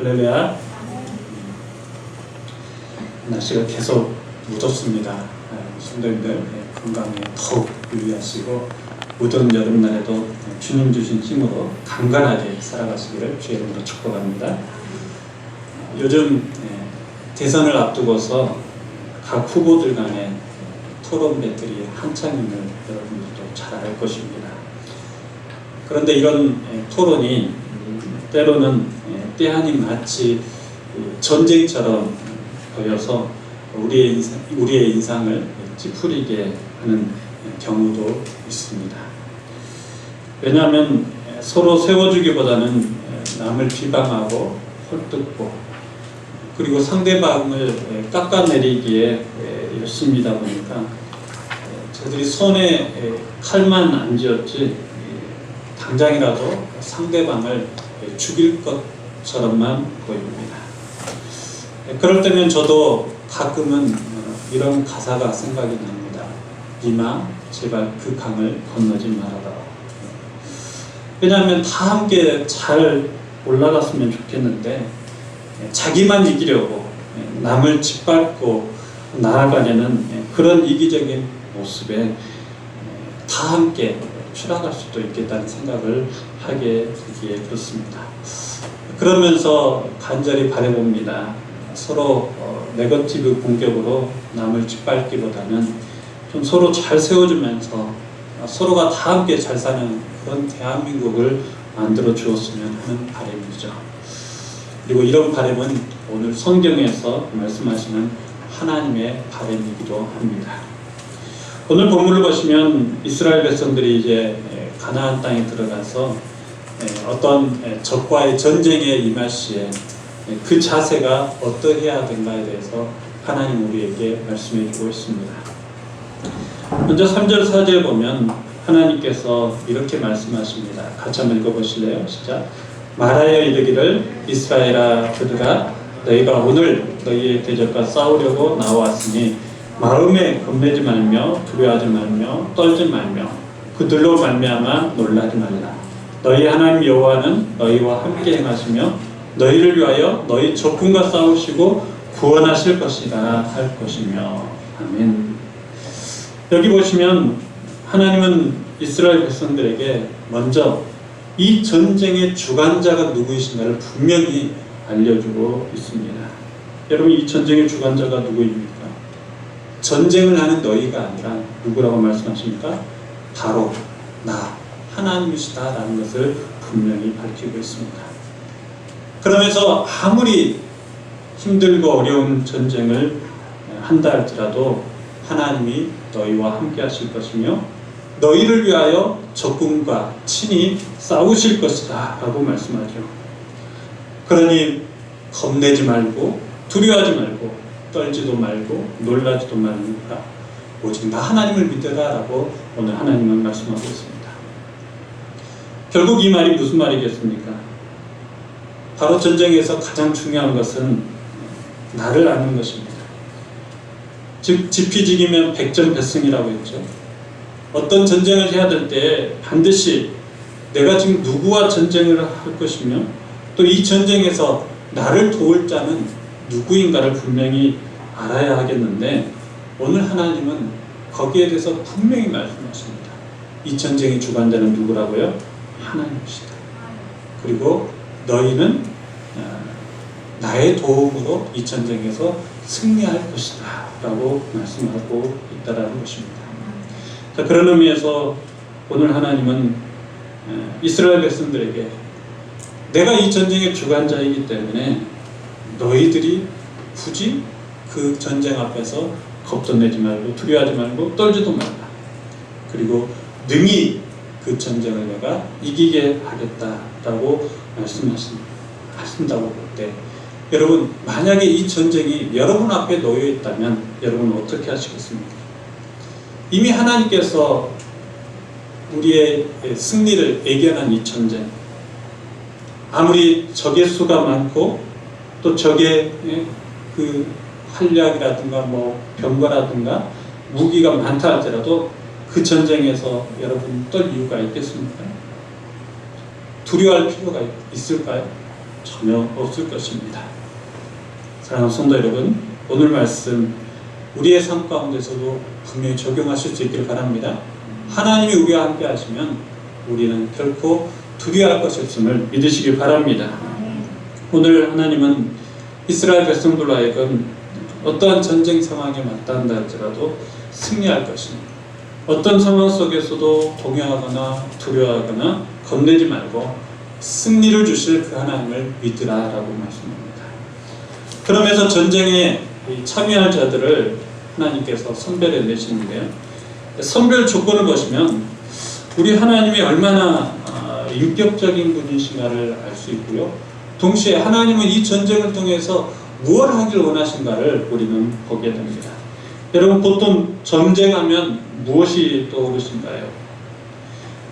할렐루야. 날씨가 계속 무덥습니다. 성도님들 건강에 더욱 유의하시고 무더운 여름날에도 주님 주신 힘으로 강건하게 살아가시기를 주의 이름으로 축복합니다. 요즘 대선을 앞두고서 각 후보들 간의 토론 배틀이 한창임을 여러분들도 잘 알 것입니다. 그런데 이런 토론이 때로는 때아니 마치 전쟁처럼 보여서 우리의 인상을 찌푸리게 하는 경우도 있습니다. 왜냐하면 서로 세워주기보다는 남을 비방하고 헐뜯고 그리고 상대방을 깎아내리기에 열심이다 보니까 저들이 손에 칼만 안 쥐었지 당장이라도 상대방을 죽일 것처럼만 보입니다. 그럴 때면 저도 가끔은 이런 가사가 생각이 납니다. 이마 제발 그 강을 건너지 말아라. 왜냐하면 다 함께 잘 올라갔으면 좋겠는데 자기만 이기려고 남을 짓밟고 나아가려는 그런 이기적인 모습에 다 함께 추락할 수도 있겠다는 생각을 하게 되기에 그렇습니다. 그러면서 간절히 바라봅니다. 서로 네거티브 공격으로 남을 짓밟기보다는 좀 서로 잘 세워주면서 서로가 다 함께 잘 사는 그런 대한민국을 만들어 주었으면 하는 바람이죠. 그리고 이런 바람은 오늘 성경에서 말씀하시는 하나님의 바람이기도 합니다. 오늘 본문을 보시면 이스라엘 백성들이 이제 가나안 땅에 들어가서 어떤 적과의 전쟁에 임할 시에 그 자세가 어떠해야 되는가에 대해서 하나님 우리에게 말씀해 주고 있습니다. 먼저 3절 4절 보면 하나님께서 이렇게 말씀하십니다. 같이 한번 읽어보실래요? 시작. 말하여 이르기를 이스라엘아 들으라 너희가 오늘 너희의 대적과 싸우려고 나왔으니 마음에 겁내지 말며 두려워하지 말며 떨지 말며 그들로 말미암아 놀라지 말라. 너희 하나님 여호와는 너희와 함께 행하시며 너희를 위하여 너희 적군과 싸우시고 구원하실 것이다 할 것이며. 아멘. 여기 보시면 하나님은 이스라엘 백성들에게 먼저 이 전쟁의 주관자가 누구이신가를 분명히 알려주고 있습니다. 여러분, 이 전쟁의 주관자가 누구입니까? 전쟁을 하는 너희가 아니라 누구라고 말씀하십니까? 바로 나 하나님이시다 라는 것을 분명히 밝히고 있습니다. 그러면서 아무리 힘들고 어려운 전쟁을 한다 할지라도 하나님이 너희와 함께 하실 것이며 너희를 위하여 적군과 친히 싸우실 것이다 라고 말씀하죠. 그러니 겁내지 말고 두려워하지 말고 떨지도 말고 놀라지도 말니까 오직 나 하나님을 믿으라 라고 오늘 하나님은 말씀하고 있습니다. 결국 이 말이 무슨 말이겠습니까? 바로 전쟁에서 가장 중요한 것은 나를 아는 것입니다. 즉 지피지기면 백전백승이라고 했죠. 어떤 전쟁을 해야 될 때 반드시 내가 지금 누구와 전쟁을 할 것이며 또 이 전쟁에서 나를 도울 자는 누구인가를 분명히 알아야 하겠는데 오늘 하나님은 거기에 대해서 분명히 말씀하십니다. 이 전쟁의 주관자는 누구라고요? 하나님이시다. 그리고 너희는 나의 도움으로 이 전쟁에서 승리할 것이다 라고 말씀하고 있다는 것입니다. 자, 그런 의미에서 오늘 하나님은 이스라엘 백성들에게 내가 이 전쟁의 주관자이기 때문에 너희들이 굳이 그 전쟁 앞에서 겁도 내지 말고 두려워하지 말고 떨지도 말라. 그리고 능히 그 전쟁을 내가 이기게 하겠다라고 말씀하신다고 볼 때 여러분, 만약에 이 전쟁이 여러분 앞에 놓여 있다면 여러분은 어떻게 하시겠습니까? 이미 하나님께서 우리의 승리를 예견한 이 전쟁, 아무리 적의 수가 많고 또 적의 그 활약이라든가 뭐 병거라든가 무기가 많다 할지라도 그 전쟁에서 여러분 떨 이유가 있겠습니까? 두려워할 필요가 있을까요? 전혀 없을 것입니다. 사랑하는 성도 여러분, 오늘 말씀 우리의 삶 가운데서도 분명히 적용하실 수 있기를 바랍니다. 하나님이 우리와 함께 하시면 우리는 결코 두려워할 것이 없음을 믿으시길 바랍니다. 오늘 하나님은 이스라엘 백성들로 하여금 어떠한 전쟁 상황에 맞닿는다 할지라도 승리할 것입니다. 어떤 상황 속에서도 동요하거나 두려워하거나 겁내지 말고 승리를 주실 그 하나님을 믿으라라고 말씀합니다. 그러면서 전쟁에 참여할 자들을 하나님께서 선별해 내시는데요. 선별 조건을 보시면 우리 하나님이 얼마나 인격적인 분이신가를 알 수 있고요. 동시에 하나님은 이 전쟁을 통해서 무엇을 하길 원하신가를 우리는 보게 됩니다. 여러분, 보통 전쟁하면 무엇이 떠오르신가요?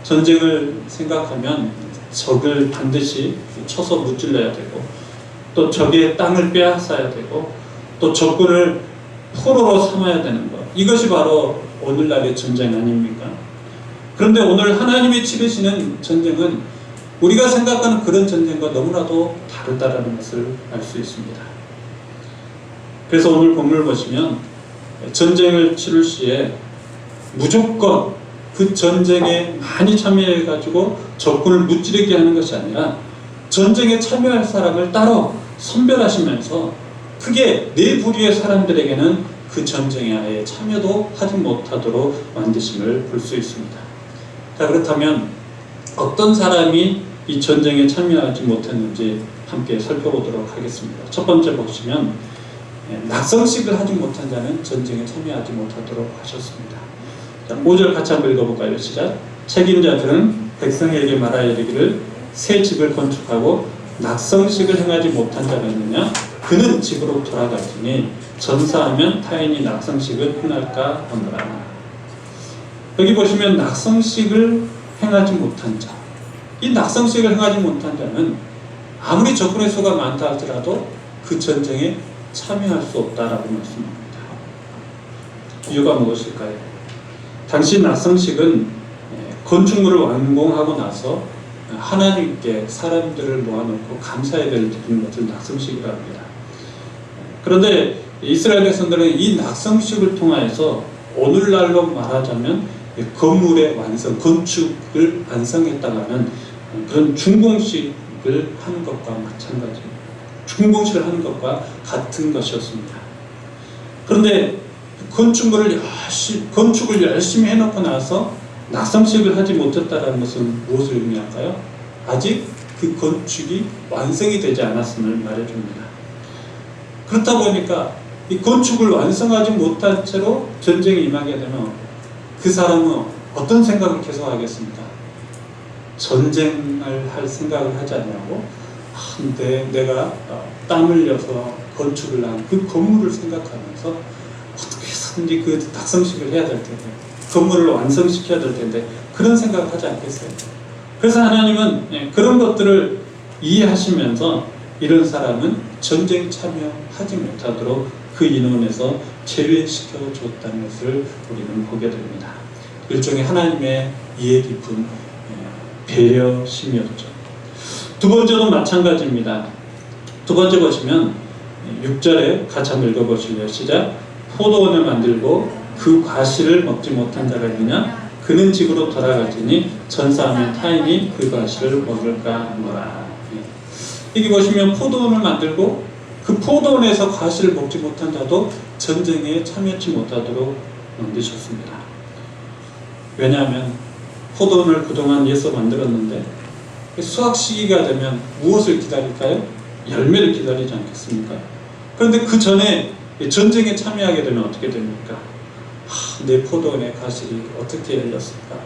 전쟁을 생각하면 적을 반드시 쳐서 무찔러야 되고, 또 적의 땅을 빼앗아야 되고, 또 적군을 포로로 삼아야 되는 것, 이것이 바로 오늘날의 전쟁 아닙니까? 그런데 오늘 하나님이 치르시는 전쟁은 우리가 생각하는 그런 전쟁과 너무나도 다르다는 것을 알 수 있습니다. 그래서 오늘 본문을 보시면 전쟁을 치를 시에 무조건 그 전쟁에 많이 참여해가지고 적군을 무찌르게 하는 것이 아니라 전쟁에 참여할 사람을 따로 선별하시면서 크게 네 부류의 사람들에게는 그 전쟁에 아예 참여도 하지 못하도록 만드심을 볼 수 있습니다. 자, 그렇다면 어떤 사람이 이 전쟁에 참여하지 못했는지 함께 살펴보도록 하겠습니다. 첫 번째 보시면 낙성식을 하지 못한 자는 전쟁에 참여하지 못하도록 하셨습니다. 자, 5절 같이 한번 읽어볼까요? 시작. 책임자들은 백성에게 말하여 이르기를 새 집을 건축하고 낙성식을 행하지 못한 자가 있느냐? 그는 집으로 돌아갈지니 전사하면 타인이 낙성식을 행할까 하노라. 여기 보시면 낙성식을 행하지 못한 자, 이 낙성식을 행하지 못한 자는 아무리 적군의 수가 많다 할지라도 그 전쟁에 참여할 수 없다라고 말씀합니다. 이유가 무엇일까요? 당시 낙성식은 건축물을 완공하고 나서 하나님께 사람들을 모아놓고 감사예배를 드리는 것을 낙성식이라고 합니다. 그런데 이스라엘 백성들은 이 낙성식을 통하여서 오늘날로 말하자면 건물의 완성, 건축을 완성했다가는 그런 준공식을 하는 것과 마찬가지입니다. 준공식을 하는 것과 같은 것이었습니다. 그런데 건축을 열심히 해놓고 나서 낙성식을 하지 못했다는 것은 무엇을 의미할까요? 아직 그 건축이 완성이 되지 않았음을 말해줍니다. 그렇다 보니까 이 건축을 완성하지 못한 채로 전쟁에 임하게 되면 그 사람은 어떤 생각을 계속 하겠습니까? 전쟁을 할 생각을 하지 않냐고? 내가 땀 흘려서 건축을 한 그 건물을 생각하면서 어떻게 해서든지 그 낙성식을 해야 될 텐데, 건물을 완성시켜야 될 텐데, 그런 생각을 하지 않겠어요? 그래서 하나님은 그런 것들을 이해하시면서 이런 사람은 전쟁 참여하지 못하도록 그 인원에서 제외시켜 줬다는 것을 우리는 보게 됩니다. 일종의 하나님의 이해 깊은 배려심이었죠. 두 번째도 마찬가지입니다. 두 번째 보시면 6절에 같이 한번 읽어보실래요? 시작. 포도원을 만들고 그 과실을 먹지 못한 자가 있느냐? 그는 집으로 돌아갈지니 전사하면 타인이 그 과실을 먹을까 하노라. 여기 보시면 포도원을 만들고 그 포도원에서 과실을 먹지 못한 자도 전쟁에 참여하지 못하도록 만드셨습니다. 왜냐하면 포도원을 그동안 위해서 만들었는데 수확 시기가 되면 무엇을 기다릴까요? 열매를 기다리지 않겠습니까? 그런데 그 전에 전쟁에 참여하게 되면 어떻게 됩니까? 내 포도원의 과실이 어떻게 열렸을까?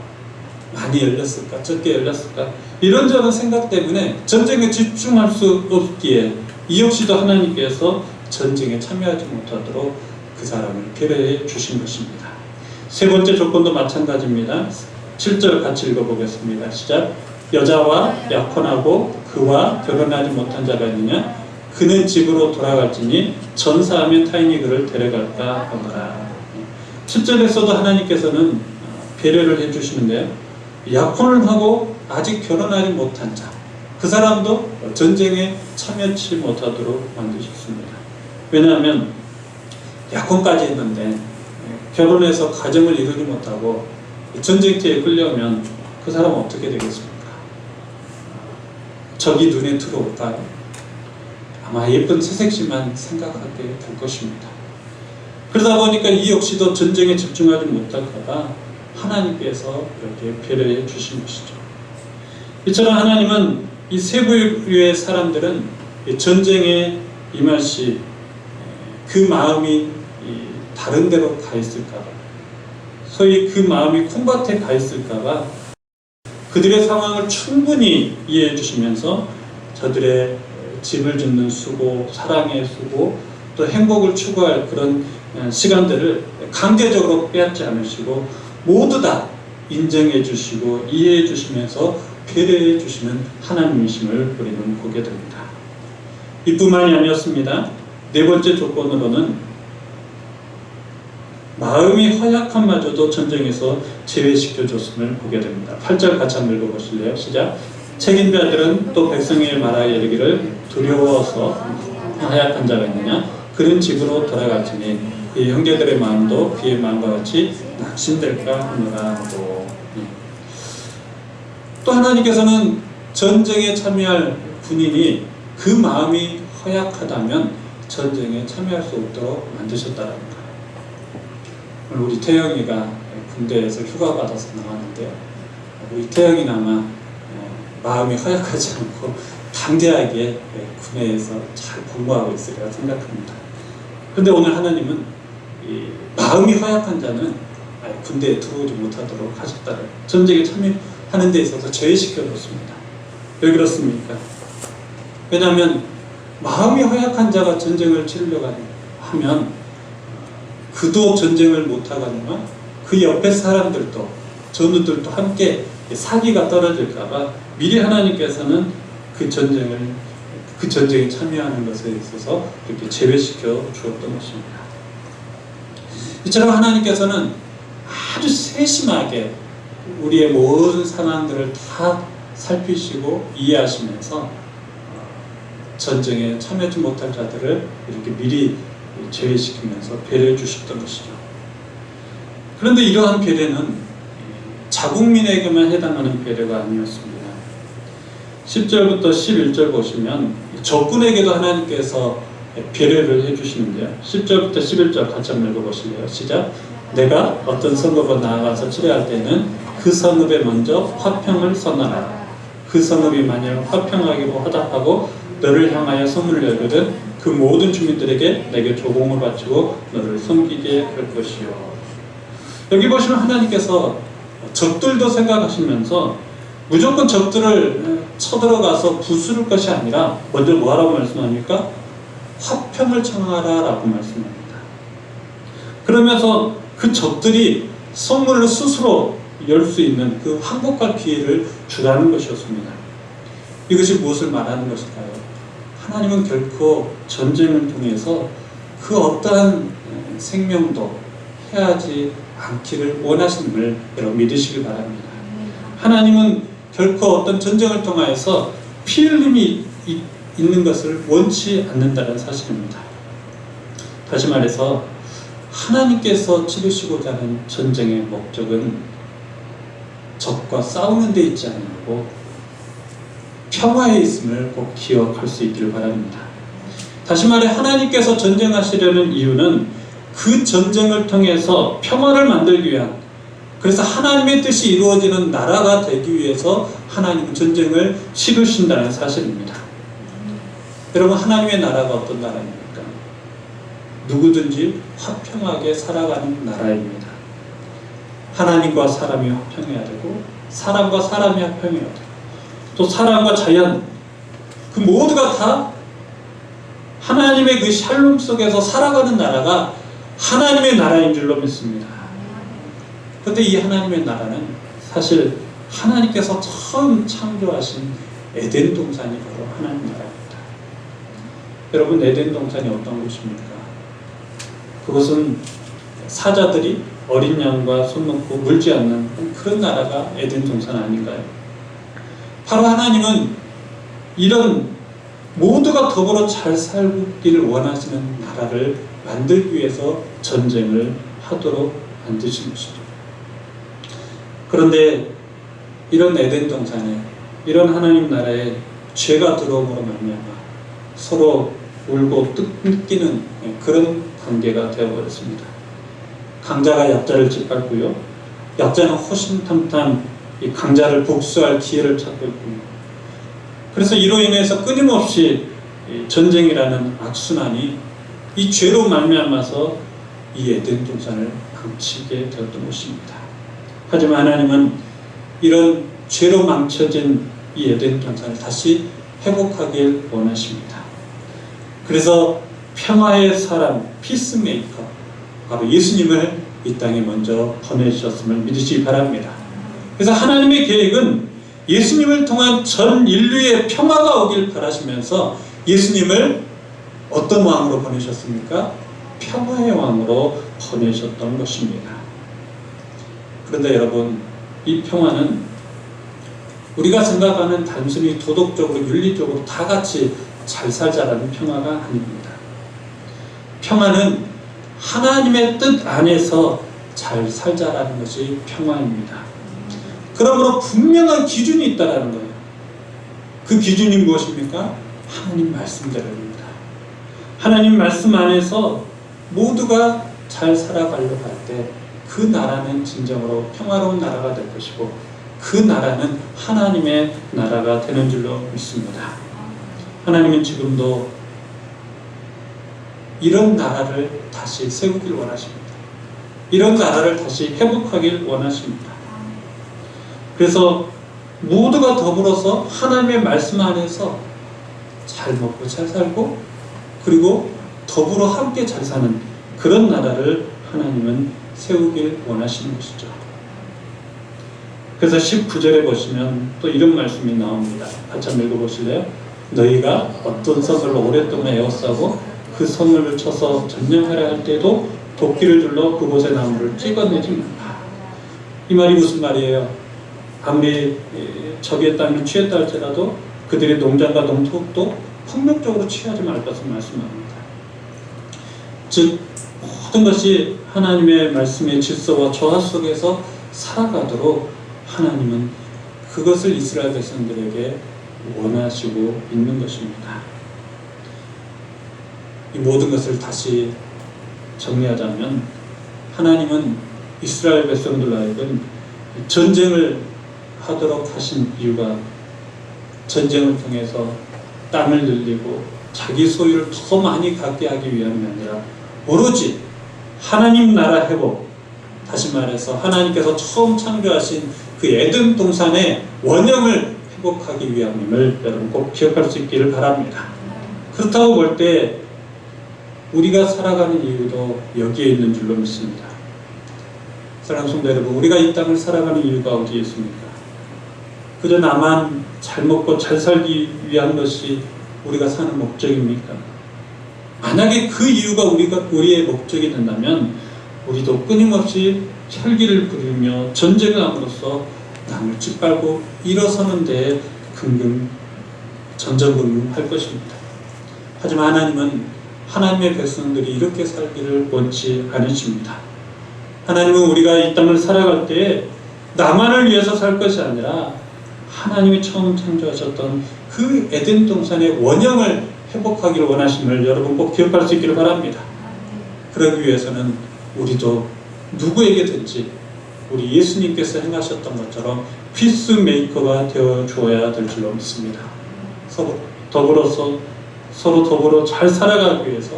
많이 열렸을까? 적게 열렸을까? 이런저런 생각 때문에 전쟁에 집중할 수 없기에 이 역시도 하나님께서 전쟁에 참여하지 못하도록 그 사람을 배려해 주신 것입니다. 세 번째 조건도 마찬가지입니다. 7절 같이 읽어보겠습니다. 시작. 여자와 약혼하고 그와 결혼하지 못한 자가 있느냐? 그는 집으로 돌아갈지니 전사하면 타인이 그를 데려갈까 하노라. 7절에서도 하나님께서는 배려를 해주시는데요. 약혼을 하고 아직 결혼하지 못한 자, 그 사람도 전쟁에 참여치 못하도록 만드셨습니다. 왜냐하면 약혼까지 했는데 결혼해서 가정을 이루지 못하고 전쟁터에 끌려오면 그 사람은 어떻게 되겠습니까? 적이 눈에 들어올까요? 아마 예쁜 새색시만 생각하게 될 것입니다. 그러다 보니까 이 역시도 전쟁에 집중하지 못할까봐 하나님께서 이렇게 배려해 주신 것이죠. 이처럼 하나님은 이 세 부류의 사람들은 전쟁에 임할 시 그 마음이 다른 데로 가 있을까봐, 소위 그 마음이 콩밭에 가 있을까봐 그들의 상황을 충분히 이해해 주시면서 저들의 집을 짓는 수고, 사랑의 수고, 또 행복을 추구할 그런 시간들을 강제적으로 빼앗지 않으시고 모두 다 인정해 주시고 이해해 주시면서 배려해 주시는 하나님이심을 우리는 보게 됩니다. 이뿐만이 아니었습니다. 네 번째 조건으로는 마음이 허약함마저도 전쟁에서 제외시켜 줬음을 보게 됩니다. 8절 같이 한번 읽어보실래요? 시작. 책임 자들은 또 백성에게 말하여 이르기를 두려워서 허약한 자가 있느냐? 그런 집으로 돌아갈지니 이 형제들의 마음도 그의 마음과 같이 낙심될까 하노라 하고, 또 하나님께서는 전쟁에 참여할 군인이 그 마음이 허약하다면 전쟁에 참여할 수 없도록 만드셨다는 거예요. 오늘 우리 태영이가 군대에서 휴가 받아서 나왔는데요. 우리 태영이는 아마 마음이 허약하지 않고 담대하게 군대에서 잘 복무하고 있으리라 생각합니다. 그런데 오늘 하나님은 이 마음이 허약한 자는 군대에 들어오지 못하도록 하셨다는, 전쟁에 참여하는 데 있어서 제외시켜 놓습니다. 왜 그렇습니까? 왜냐하면 마음이 허약한 자가 전쟁을 치르려고 하면 그도 전쟁을 못하거나 그 옆에 사람들도, 전우들도 함께 사기가 떨어질까봐 미리 하나님께서는 그 전쟁에 참여하는 것에 있어서 이렇게 제외시켜 주었던 것입니다. 이처럼 하나님께서는 아주 세심하게 우리의 모든 상황들을 다 살피시고 이해하시면서 전쟁에 참여하지 못할 자들을 이렇게 미리 제외시키면서 배려해 주셨던 것이죠. 그런데 이러한 배려는 자국민에게만 해당하는 배려가 아니었습니다. 10절부터 11절 보시면 적군에게도 하나님께서 배려를 해주시는데요. 10절부터 11절 같이 한번 읽어보실래요? 시작. 내가 어떤 성읍에 나아가서 치료할 때는 그 성읍에 먼저 화평을 선언하라. 그 성읍이 만약 화평하기로 화답하고 너를 향하여 선문을 열거든 그 모든 주민들에게 내게 조공을 바치고 너를 섬기게 할 것이요. 여기 보시면 하나님께서 적들도 생각하시면서 무조건 적들을 쳐들어가서 부수를 것이 아니라 먼저 뭐하라고 말씀합니까? 화평을 청하라 라고 말씀합니다. 그러면서 그 적들이 성문을 스스로 열 수 있는 그 항복할 기회를 주라는 것이었습니다. 이것이 무엇을 말하는 것일까요? 하나님은 결코 전쟁을 통해서 그 어떠한 생명도 해하지 않기를 원하심을 여러분 믿으시길 바랍니다. 하나님은 결코 어떤 전쟁을 통하여서 피 흘림이 있는 것을 원치 않는다는 사실입니다. 다시 말해서 하나님께서 치르시고자 하는 전쟁의 목적은 적과 싸우는 데 있지 않고 평화에 있음을 꼭 기억할 수 있기를 바랍니다. 다시 말해 하나님께서 전쟁하시려는 이유는 그 전쟁을 통해서 평화를 만들기 위한, 그래서 하나님의 뜻이 이루어지는 나라가 되기 위해서 하나님은 전쟁을 치르신다는 사실입니다. 여러분, 하나님의 나라가 어떤 나라입니까? 누구든지 화평하게 살아가는 나라입니다. 하나님과 사람이 화평해야 되고 사람과 사람이 화평해야 되고 또 사람과 자연, 그 모두가 다 하나님의 그 샬롬 속에서 살아가는 나라가 하나님의 나라인 줄로 믿습니다. 그런데 이 하나님의 나라는 사실 하나님께서 처음 창조하신 에덴 동산이 바로 하나님 나라입니다. 여러분, 에덴 동산이 어떤 곳입니까? 그것은 사자들이 어린 양과 손 놓고 물지 않는 그런 나라가 에덴 동산 아닌가요? 바로 하나님은 이런 모두가 더불어 잘 살기를 원하시는 나라를 만들기 위해서 전쟁을 하도록 만드신 것이죠. 그런데 이런 에덴 동산에, 이런 하나님 나라에 죄가 들어옴으로 말미암아 서로 울고 뜯기는 그런 관계가 되어버렸습니다. 강자가 약자를 짓밟고요, 약자는 호신탐탐 이 강자를 복수할 기회를 찾고 있군요. 그래서 이로 인해서 끊임없이 전쟁이라는 악순환이 이 죄로 말미암아서 이 에덴 동산을 망치게 되었던 것입니다. 하지만 하나님은 이런 죄로 망쳐진 이 에덴 동산을 다시 회복하길 원하십니다. 그래서 평화의 사람, 피스메이커, 바로 예수님을 이 땅에 먼저 보내주셨음을 믿으시기 바랍니다. 그래서 하나님의 계획은 예수님을 통한 전 인류의 평화가 오길 바라시면서 예수님을 어떤 왕으로 보내셨습니까? 평화의 왕으로 보내셨던 것입니다. 그런데 여러분, 이 평화는 우리가 생각하는 단순히 도덕적으로 윤리적으로 다 같이 잘 살자라는 평화가 아닙니다. 평화는 하나님의 뜻 안에서 잘 살자라는 것이 평화입니다. 그러므로 분명한 기준이 있다라는 거예요. 그 기준이 무엇입니까? 하나님 말씀대로입니다. 하나님 말씀 안에서 모두가 잘 살아가려고 할 때 그 나라는 진정으로 평화로운 나라가 될 것이고, 그 나라는 하나님의 나라가 되는 줄로 믿습니다. 하나님은 지금도 이런 나라를 다시 세우길 원하십니다. 이런 나라를 다시 회복하길 원하십니다. 그래서 모두가 더불어서 하나님의 말씀 안에서 잘 먹고 잘 살고, 그리고 더불어 함께 잘 사는 그런 나라를 하나님은 세우길 원하시는 것이죠. 그래서 19절에 보시면 또 이런 말씀이 나옵니다. 같이 한번 읽어보실래요? 너희가 어떤 성을 오랫동안 에워싸고 그 성을 쳐서 점령하려 할 때도 도끼를 둘러 그곳의 나무를 찍어내지 말라. 이 말이 무슨 말이에요? 아무리 적의 땅을 취했다 할지라도 그들의 농장과 농토도 폭력적으로 취하지 말 것을 말씀합니다. 즉 모든 것이 하나님의 말씀의 질서와 조화 속에서 살아가도록 하나님은 그것을 이스라엘 백성들에게 원하시고 있는 것입니다. 이 모든 것을 다시 정리하자면, 하나님은 이스라엘 백성들 하여금 전쟁을 하도록 하신 이유가 전쟁을 통해서 땅을 늘리고 자기 소유를 더 많이 갖게 하기 위함이 아니라 오로지 하나님 나라 회복, 다시 말해서 하나님께서 처음 창조하신 그 에덴 동산의 원형을 회복하기 위함임을 여러분 꼭 기억할 수 있기를 바랍니다. 그렇다고 볼 때 우리가 살아가는 이유도 여기에 있는 줄로 믿습니다. 사랑하는 성도 여러분, 우리가 이 땅을 살아가는 이유가 어디에 있습니까? 그저 나만 잘 먹고 잘 살기 위한 것이 우리가 사는 목적입니까? 만약에 그 이유가 우리의 목적이 된다면 우리도 끊임없이 혈기를 부리며 전쟁을 함으로써 남을 짓밟고 일어서는 데에 전전긍긍할 것입니다. 하지만 하나님은 하나님의 백성들이 이렇게 살기를 원치 않으십니다. 하나님은 우리가 이 땅을 살아갈 때에 나만을 위해서 살 것이 아니라 하나님이 처음 창조하셨던 그 에덴 동산의 원형을 회복하기를 원하심을 여러분 꼭 기억할 수 있기를 바랍니다. 그러기 위해서는 우리도 누구에게든지 우리 예수님께서 행하셨던 것처럼 피스메이커가 되어 주어야 될 줄로 믿습니다. 서로 더불어 잘 살아가기 위해서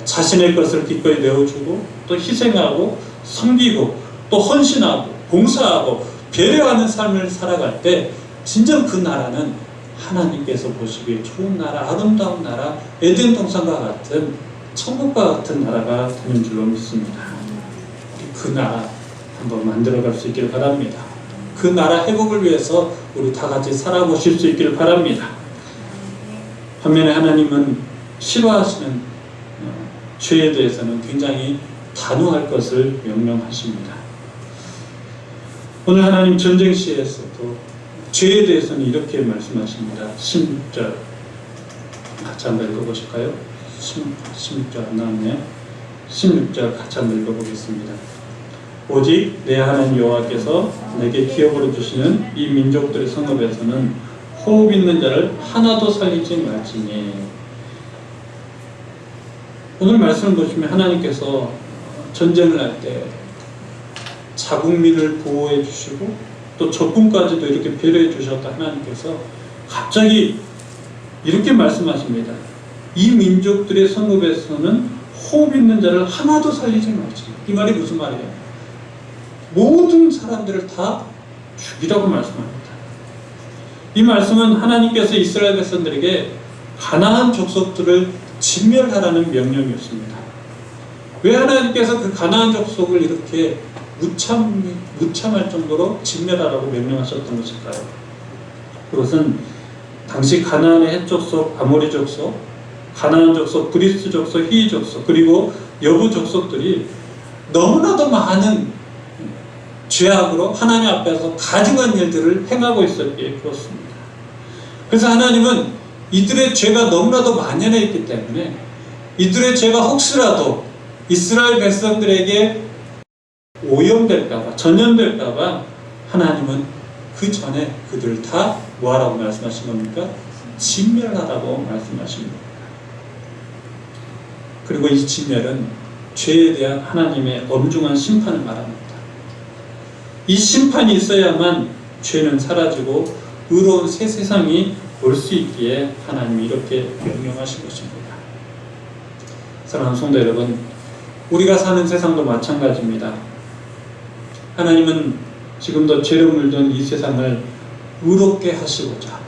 자신의 것을 기꺼이 내어주고 또 희생하고 섬기고 또 헌신하고 봉사하고 배려하는 삶을 살아갈 때 진정 그 나라는 하나님께서 보시기에 좋은 나라, 아름다운 나라, 에덴 동산과 같은 천국과 같은 나라가 되는 줄로 믿습니다. 그 나라 한번 만들어갈 수 있기를 바랍니다. 그 나라 회복을 위해서 우리 다 같이 살아보실 수 있기를 바랍니다. 반면에 하나님은 싫어하시는 죄에 대해서는 굉장히 단호할 것을 명령하십니다. 오늘 하나님 전쟁 시에서도 죄에 대해서는 이렇게 말씀하십니다. 16절 같이 한번 읽어보실까요? 16절 안 나왔네요. 16절 같이 한번 읽어보겠습니다. 오직 내 하나님 여호와께서 내게 기업으로 주시는 이 민족들의 성읍에서는 호흡 있는 자를 하나도 살리지 말지니. 오늘 말씀을 보시면 하나님께서 전쟁을 할 때 자국민을 보호해 주시고 또 적군까지도 이렇게 배려해 주셨다 하나님께서 갑자기 이렇게 말씀하십니다. 이 민족들의 성읍에서는 호흡 있는 자를 하나도 살리지 말지. 이 말이 무슨 말이에요? 모든 사람들을 다 죽이라고 말씀합니다. 이 말씀은 하나님께서 이스라엘 백성들에게 가나안 족속들을 진멸하라는 명령이었습니다. 왜 하나님께서 그 가나안 족속을 이렇게 무참할 정도로 진멸하라고 명령하셨던 것일까요? 그것은 당시 가나안의 헷 족속, 아모리 족속, 가나안 족속, 브리스 족속, 히위 족속, 그리고 여부 족속들이 너무나도 많은 죄악으로 하나님 앞에서 가증한 일들을 행하고 있었기에 그렇습니다. 그래서 하나님은 이들의 죄가 너무나도 만연해 있기 때문에 이들의 죄가 혹시라도 이스라엘 백성들에게 오염될까봐, 전염될까봐 하나님은 그 전에 그들을 다 뭐하라고 말씀하신 겁니까? 진멸하라고 말씀하신 겁니다. 그리고 이 진멸은 죄에 대한 하나님의 엄중한 심판을 말합니다. 이 심판이 있어야만 죄는 사라지고 의로운 새 세상이 올 수 있기에 하나님이 이렇게 명령하신 것입니다. 사랑하는 성도 여러분, 우리가 사는 세상도 마찬가지입니다. 하나님은 지금도 죄로 물든 이 세상을 의롭게 하시고자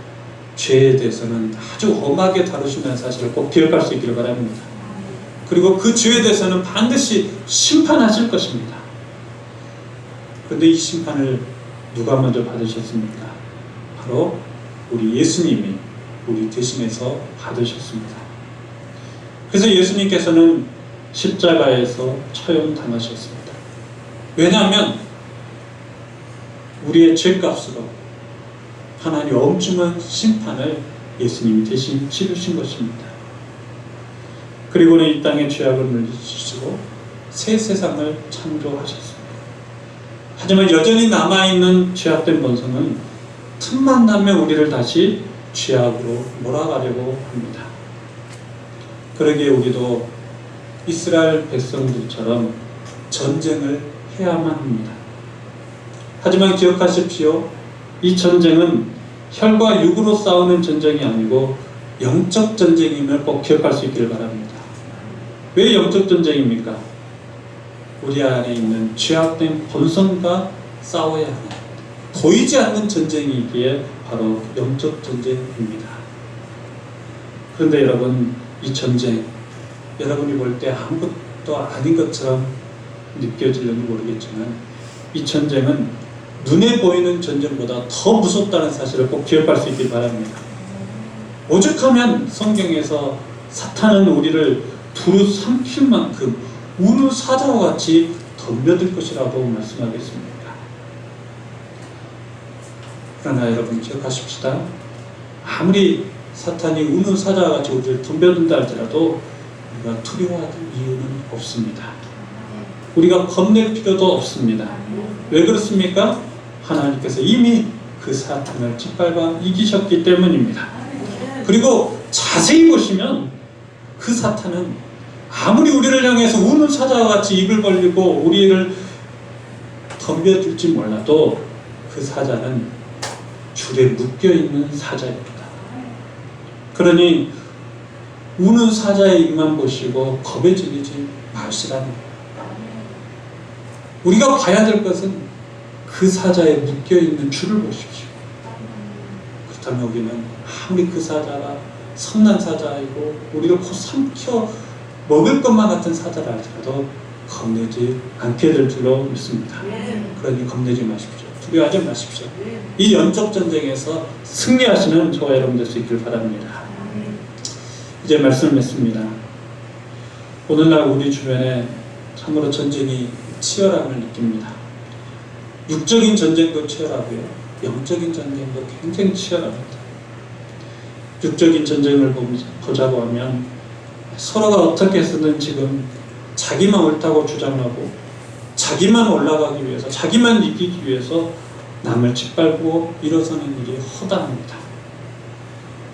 죄에 대해서는 아주 엄하게 다루신다는 사실을 꼭 기억할 수 있기를 바랍니다. 그리고 그 죄에 대해서는 반드시 심판하실 것입니다. 그런데 이 심판을 누가 먼저 받으셨습니까? 바로 우리 예수님이 우리 대신해서 받으셨습니다. 그래서 예수님께서는 십자가에서 처형당하셨습니다. 왜냐하면 우리의 죄값으로 하나님의 엄중한 심판을 예수님이 대신 치르신 것입니다. 그리고는 이 땅의 죄악을 물리치시고 새 세상을 창조하셨습니다. 하지만 여전히 남아있는 죄악된 본성은 틈만 나면 우리를 다시 죄악으로 몰아가려고 합니다. 그러기에 우리도 이스라엘 백성들처럼 전쟁을 해야만 합니다. 하지만 기억하십시오. 이 전쟁은 혈과 육으로 싸우는 전쟁이 아니고 영적 전쟁임을 꼭 기억할 수 있기를 바랍니다. 왜 영적 전쟁입니까? 우리 안에 있는 죄악된 본성과 싸워야 하는 보이지 않는 전쟁이기에 바로 영적 전쟁입니다. 그런데 여러분, 이 전쟁 여러분이 볼 때 아무것도 아닌 것처럼 느껴질는지 모르겠지만 이 전쟁은 눈에 보이는 전쟁보다 더 무섭다는 사실을 꼭 기억할 수 있길 바랍니다. 오죽하면 성경에서 사탄은 우리를 두루 삼킬 만큼 우는 사자와 같이 덤벼들 것이라고 말씀하겠습니다. 그러나 여러분 기억하십시다. 아무리 사탄이 우는 사자와 같이 우리를 덤벼든다 할지라도 우리가 두려워할 이유는 없습니다. 우리가 겁낼 필요도 없습니다. 왜 그렇습니까? 하나님께서 이미 그 사탄을 짓밟아 이기셨기 때문입니다. 그리고 자세히 보시면 그 사탄은 아무리 우리를 향해서 우는 사자와 같이 입을 벌리고 우리를 덤벼들지 몰라도 그 사자는 줄에 묶여있는 사자입니다. 그러니 우는 사자의 입만 보시고 겁에 질리지 마시라는 거예요. 우리가 봐야 될 것은 그 사자에 묶여있는 줄을 보십시오. 그렇다면 우리는 아무리 그 사자가 선한 사자이고 우리를 곧 삼켜 먹을 것만 같은 사자라 할지라도 겁내지 않게 될 줄로 믿습니다. 그러니 겁내지 마십시오. 두려워하지 마십시오. 이 영적 전쟁에서 승리하시는 저와 여러분 될 수 있길 바랍니다. 이제 말씀을 맺습니다. 오늘날 우리 주변에 참으로 전쟁이 치열함을 느낍니다. 육적인 전쟁도 치열하고요. 영적인 전쟁도 굉장히 치열합니다. 육적인 전쟁을 보자고 하면 서로가 어떻게 해서든 지금 자기만 옳다고 주장하고 자기만 올라가기 위해서, 자기만 이기기 위해서 남을 짓밟고 일어서는 일이 허다합니다.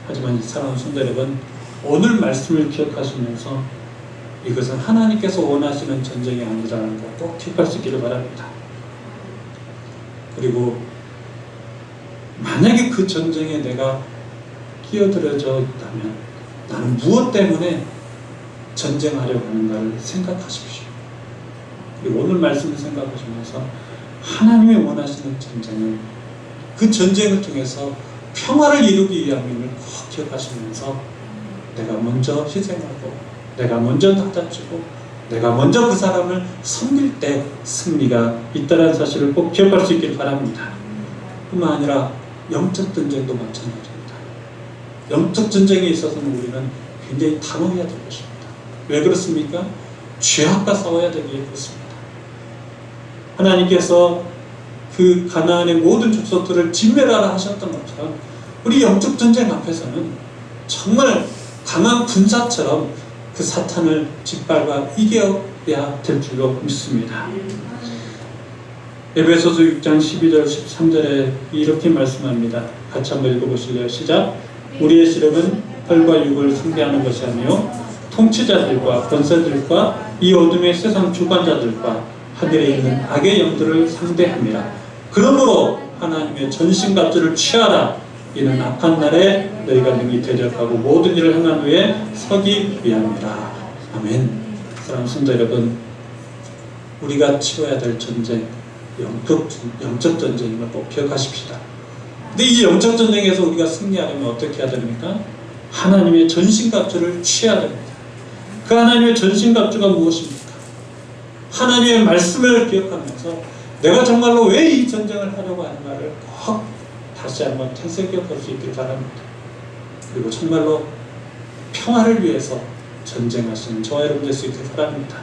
하지만 이 사랑하는 성도 여러분, 오늘 말씀을 기억하시면서 이것은 하나님께서 원하시는 전쟁이 아니라는 것 꼭 기억할 수 있기를 바랍니다. 그리고 만약에 그 전쟁에 내가 끼어들어져 있다면 나는 무엇 때문에 전쟁하려고 하는가를 생각하십시오. 그리고 오늘 말씀을 생각하시면서 하나님이 원하시는 전쟁은 그 전쟁을 통해서 평화를 이루기 위함임을 꼭 기억하시면서 내가 먼저 희생하고 내가 먼저 다잡히고 내가 먼저 그 사람을 섬길 때 승리가 있다는 사실을 꼭 기억할 수 있길 바랍니다. 뿐만 아니라 영적 전쟁도 마찬가지입니다. 영적 전쟁에 있어서는 우리는 굉장히 단호해야 될 것입니다. 왜 그렇습니까? 죄악과 싸워야 되기에 그렇습니다. 하나님께서 그 가나안의 모든 족속들을 진멸하라 하셨던 것처럼 우리 영적 전쟁 앞에서는 정말 강한 군사처럼 그 사탄을 짓밟아 이겨야 될 줄로 믿습니다. 에베소서 6장 12절 13절에 이렇게 말씀합니다. 같이 한번 읽어보실래요? 시작. 우리의 씨름은 혈과 육을 상대하는 것이 아니요 통치자들과 권세들과 이 어둠의 세상 주관자들과 하늘에 있는 악의 영들을 상대합니다. 그러므로 하나님의 전신갑주를 취하라. 이는 악한 날에 너희가 능히 대적하고 모든 일을 행한 후에 서기 위함이라. 아멘. 사랑하는 성도 여러분, 우리가 치러야 될 전쟁, 영적 전쟁임을 꼭 기억하십시다. 근데 이 영적 전쟁에서 우리가 승리하려면 어떻게 해야 됩니까? 하나님의 전신갑주를 취해야 됩니다. 그 하나님의 전신갑주가 무엇입니까? 하나님의 말씀을 기억하면서 내가 정말로 왜 이 전쟁을 하려고 하는가를 꼭 다시 한번 되새겨볼 수 있길 바랍니다. 그리고 정말로 평화를 위해서 전쟁하시는 저와 여러분 될 수 있길 바랍니다.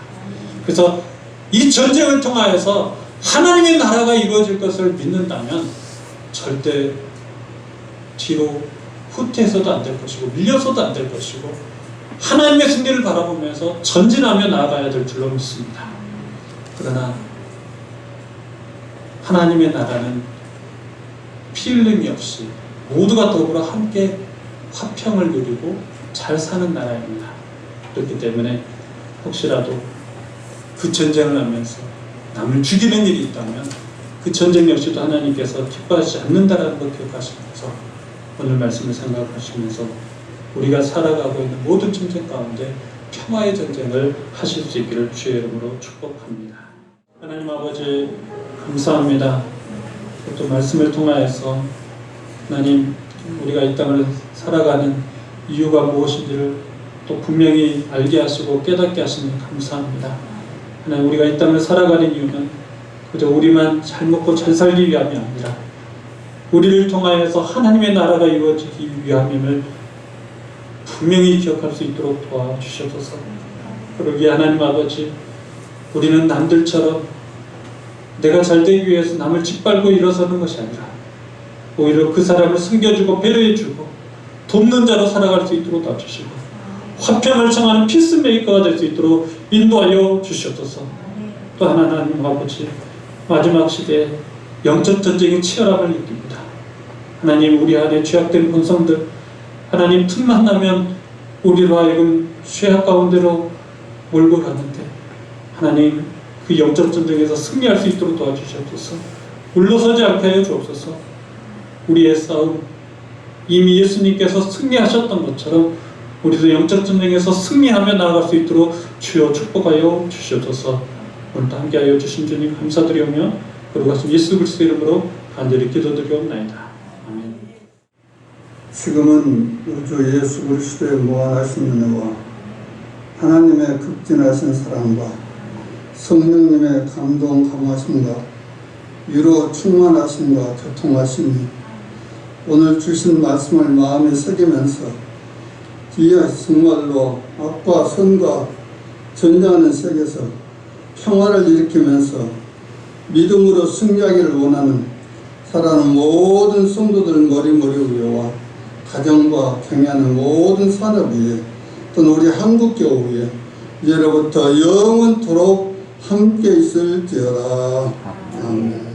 그래서 이 전쟁을 통하여서 하나님의 나라가 이루어질 것을 믿는다면 절대 뒤로 후퇴해서도 안 될 것이고 밀려서도 안 될 것이고 하나님의 승리를 바라보면서 전진하며 나아가야 될 줄로 믿습니다. 그러나 하나님의 나라는 피 흘림이 없이 모두가 더불어 함께 화평을 누리고 잘 사는 나라입니다. 그렇기 때문에 혹시라도 그 전쟁을 하면서 남을 죽이는 일이 있다면 그 전쟁 역시도 하나님께서 기뻐하지 않는다라는 걸 기억하시면서 오늘 말씀을 생각하시면서 우리가 살아가고 있는 모든 전쟁 가운데 평화의 전쟁을 하실 수 있기를 주의 이름으로 축복합니다. 하나님 아버지 감사합니다. 또 말씀을 통하여서 하나님 우리가 이 땅을 살아가는 이유가 무엇인지를 또 분명히 알게 하시고 깨닫게 하시니 감사합니다. 하나님 우리가 이 땅을 살아가는 이유는 그저 우리만 잘 먹고 잘 살기 위함이 아니라 우리를 통하여서 하나님의 나라가 이루어지기 위함임을 분명히 기억할 수 있도록 도와주셔서 그러기에 하나님 아버지 우리는 남들처럼 내가 잘 되기 위해서 남을 짓밟고 일어서는 것이 아니라 오히려 그 사람을 섬겨주고 배려해주고 돕는 자로 살아갈 수 있도록 도와주시고 화평을 청하는 피스메이커가 될 수 있도록 인도하여 주시옵소서. 또 하나님 아버지 마지막 시대에 영적 전쟁의 치열함을 느낍니다. 하나님 우리 안에 죄악된 본성들 하나님 틈만 나면 우리로 하여금 죄악 가운데로 몰고 가는데 하나님 그 영적 전쟁에서 승리할 수 있도록 도와주시옵소서. 물러서지 않게 하여 주옵소서. 우리의 싸움 이미 예수님께서 승리하셨던 것처럼 우리도 영적 전쟁에서 승리하며 나아갈 수 있도록 주여 축복하여 주시옵소서. 오늘도 함께하여 주신 주님 감사드리오며 거룩하신 예수 그리스도 이름으로 간절히 기도드리옵나이다. 아멘. 지금은 우주 예수 그리스도의 무한하신 은혜와 하나님의 극진하신 사랑과 성령님의 감동 감화심과 위로 충만하심과 교통하심이 오늘 주신 말씀을 마음에 새기면서 뒤에 정말로 악과 선과 전쟁하는 세계에서 평화를 일으키면서 믿음으로 승리하기를 원하는 살아가는 모든 성도들 머리머리 위에와 가정과 경영하는 모든 산업 위에 또는 우리 한국교회 위에 이제로부터 영원토록 함께 있을지어다. 아멘.